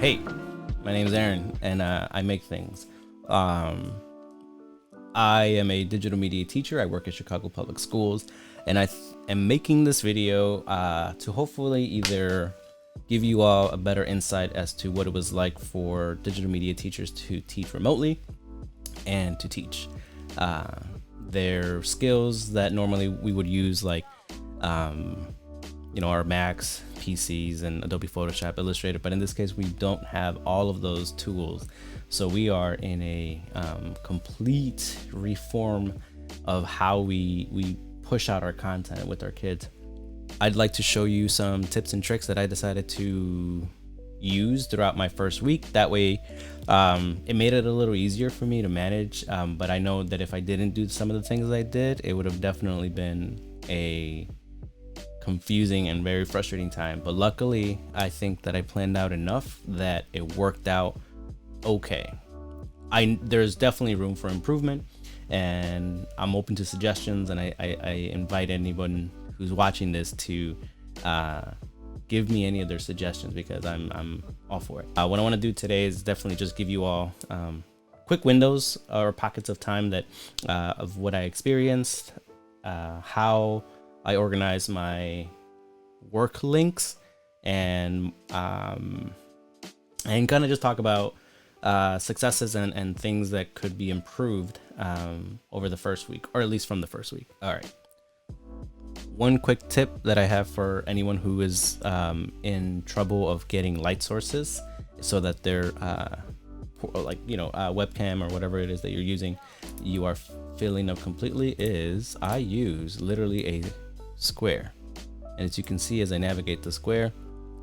Hey, my name is Aaron, and I make things. Um, I am a digital media teacher. I work at Chicago Public Schools, and am making this video to hopefully either give you all a better insight as to what it was like for digital media teachers to teach remotely and to teach their skills that normally we would use, like our Macs, PCs, and Adobe Photoshop, Illustrator. But in this case, we don't have all of those tools. So we are in a complete reform of how we push out our content with our kids. I'd like to show you some tips and tricks that I decided to use throughout my first week. That way, it made it a little easier for me to manage. But I know that if I didn't do some of the things I did, it would have definitely been a confusing and very frustrating time. But luckily, I think that I planned out enough that it worked out okay. There's definitely room for improvement, and I'm open to suggestions, and I invite anyone who's watching this to give me any of their suggestions, because I'm all for it. What I want to do today is definitely just give you all quick windows or pockets of time that of what I experienced, how I organize my work links, and kind of just talk about successes and things that could be improved over the first week, or at least from the first week. All right. One quick tip that I have for anyone who is in trouble of getting light sources, so that their webcam or whatever it is that you're using, you are filling up completely, is I use literally a square. And as you can see, as I navigate the square,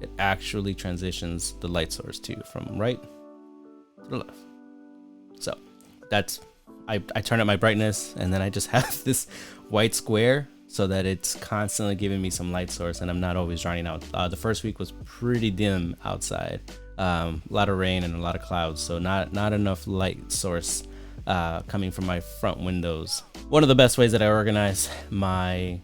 it actually transitions the light source from right to the left. So that's, I turn up my brightness, and then I just have this white square so that it's constantly giving me some light source, and I'm not always drowning out. The first week was pretty dim outside, a lot of rain and a lot of clouds, so not enough light source coming from my front windows. One of the best ways that I organize my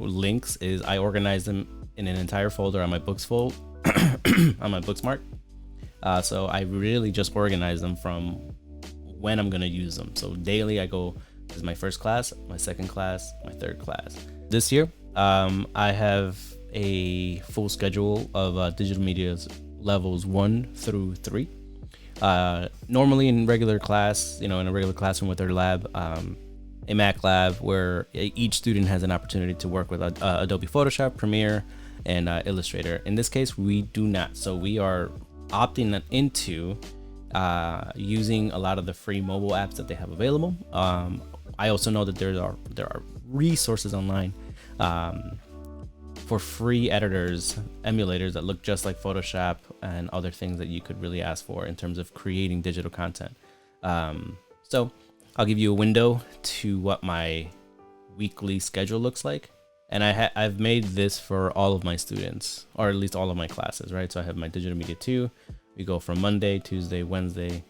links is I organize them in an entire folder on my books on my Booksmart. So I really just organize them from when I'm gonna use them. So daily I go, this is my first class, my second class, my third class. This year, I have a full schedule of digital media levels 1 through 3. Normally in regular class, in a regular classroom with their lab, a Mac lab, where each student has an opportunity to work with Adobe Photoshop, Premiere, and Illustrator. In this case, we do not. So we are opting into using a lot of the free mobile apps that they have available. I also know that there are resources online for free editors, emulators that look just like Photoshop, and other things that you could really ask for in terms of creating digital content. So I'll give you a window to what my weekly schedule looks like. And I've made this for all of my students, or at least all of my classes, right? So I have my digital media 2. We go from Monday, Tuesday, Wednesday,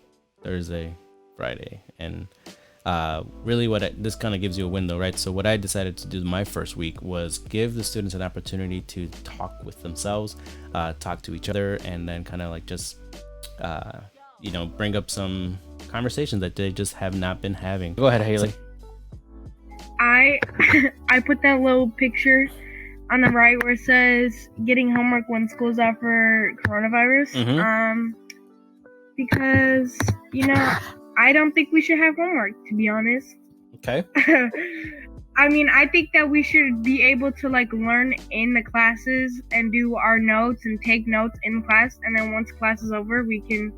Thursday, Friday. And really this kind of gives you a window, right? So what I decided to do my first week was give the students an opportunity to talk with themselves, talk to each other, and then kind of like just, bring up some conversations that they just have not been having. Go ahead, Haley. I put that little picture on the right where it says getting homework when school's out for coronavirus. Mm-hmm. Because I don't think we should have homework, to be honest. Okay. I mean, I think that we should be able to learn in the classes and do our notes and take notes in class, and then once class is over, we can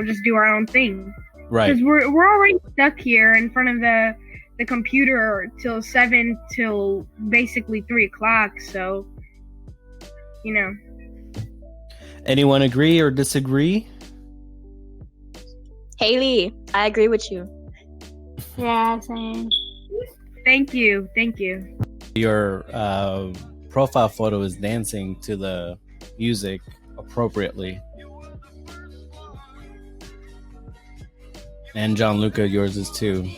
just do our own thing. Right. Because we're already stuck here in front of the computer till 7 till basically 3 o'clock. So, Anyone agree or disagree? Haley, I agree with you. Yeah, same. Thank you. Your profile photo is dancing to the music appropriately. And Gianluca, yours is too.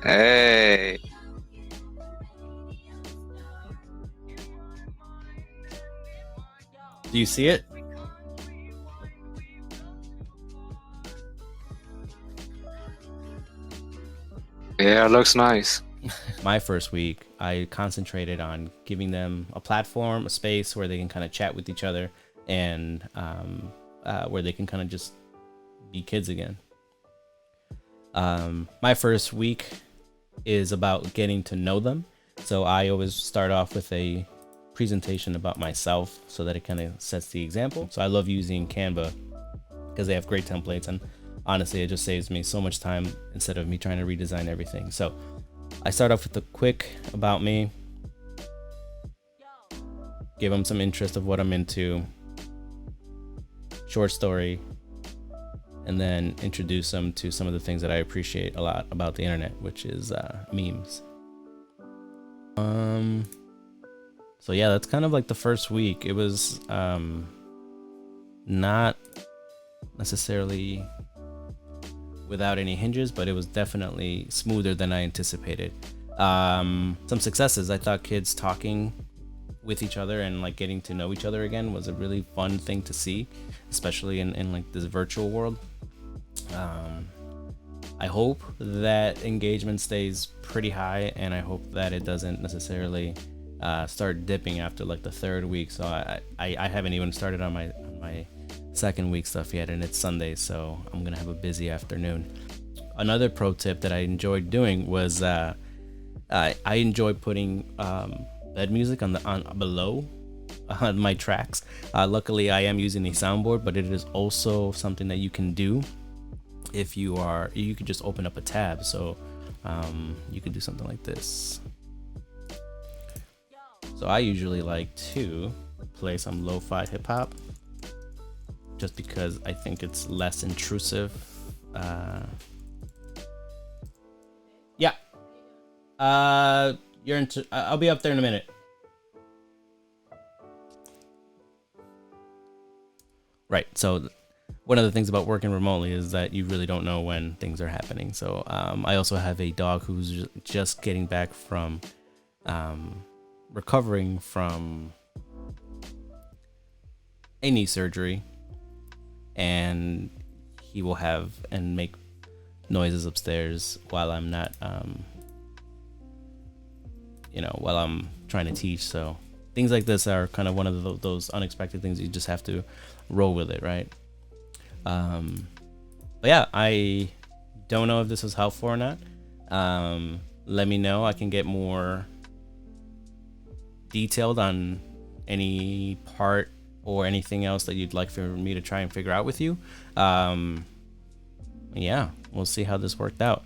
Hey. Do you see it? Yeah, it looks nice. My first week, I concentrated on giving them a platform, a space where they can kind of chat with each other, and where they can kind of just be kids again. My first week is about getting to know them. So I always start off with a presentation about myself so that it kind of sets the example. So I love using Canva because they have great templates, and honestly, it just saves me so much time instead of me trying to redesign everything. So I start off with a quick about me, give them some interest of what I'm into, short story, and then introduce them to some of the things that I appreciate a lot about the internet, which is memes. So yeah, that's kind of like the first week. It was not necessarily without any hinges, but it was definitely smoother than I anticipated. Some successes. I thought kids talking with each other and like getting to know each other again was a really fun thing to see, especially in like this virtual world. I hope that engagement stays pretty high, and I hope that it doesn't necessarily start dipping after like the third week. So I haven't even started on my second week stuff yet, and it's Sunday, so I'm gonna have a busy afternoon. Another pro tip that I enjoyed doing was I enjoy putting bed music on below my tracks. Luckily, I am using a soundboard, but it is also something that you can do if you can just open up a tab. So you can do something like this. So I usually like to play some lo-fi hip-hop just because I think it's less intrusive. Yeah. I'll be up there in a minute. Right. So one of the things about working remotely is that you really don't know when things are happening. So I also have a dog who's just getting back from recovering from a knee surgery, and he will have and make noises upstairs while I'm not while I'm trying to teach. So things like this are kind of one of those unexpected things. You just have to roll with it, right? But yeah, I don't know if this was helpful or not. Let me know. I can get more detailed on any part or anything else that you'd like for me to try and figure out with you. Yeah, we'll see how this worked out.